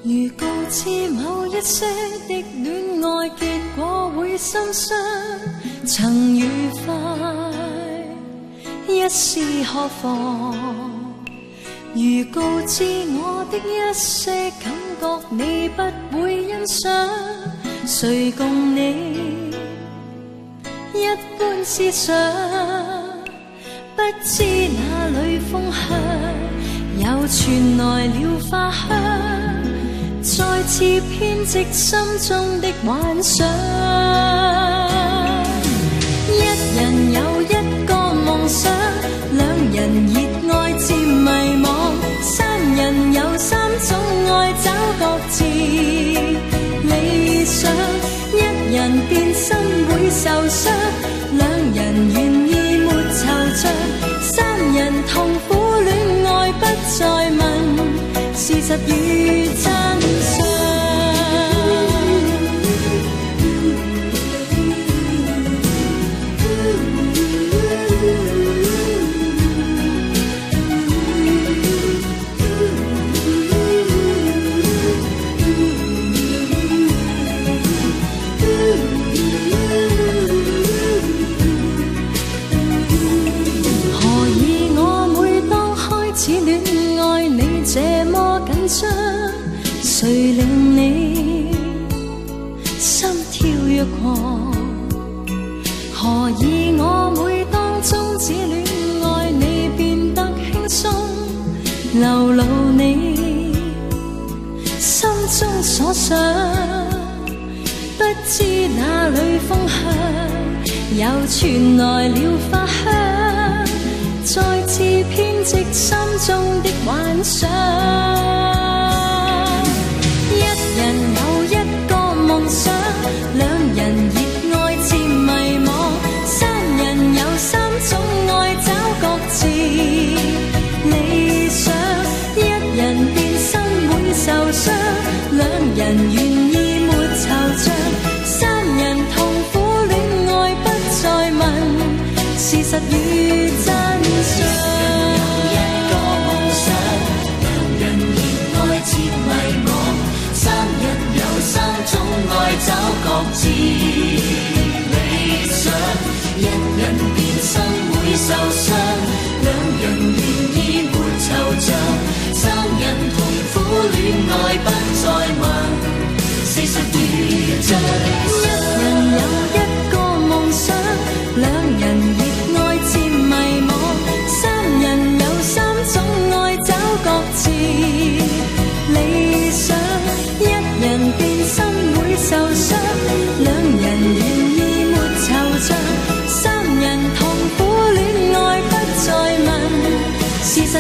如告知某一些的戀愛結果會心傷，曾愉快一試何妨？如告知我的一些感覺你不會欣賞，誰共你一般思想？不知哪裏風香，又傳來了花香，再次編織心中的幻想。一人有一個夢想，兩人熱愛漸迷惘，三人有三種愛找各自理想。一人變心會受傷，兩人願意沒惆悵，三人痛苦戀愛不再問事實與真相。誰令你心跳躍狂？何以我每當終止戀愛，你變得輕鬆，流露你心中所想？不知哪裏風香，又傳來了花香，再次編織心中的幻想。一人有一個夢想，兩人熱愛漸迷惘，三人有三種愛找各自理想。一人變心會受傷，兩人願意沒惆悵，三人痛苦戀愛不再問事實與真相。找各自理想，一人變心會受傷，兩人願意沒惆悵，三人痛苦戀愛不再問事實與真相。一人有一個夢想，兩人熱愛漸迷惘，三人有三種愛找各自理想。一人變心會受傷，兩人願意沒惆悵，三人痛苦戀愛不再問事實。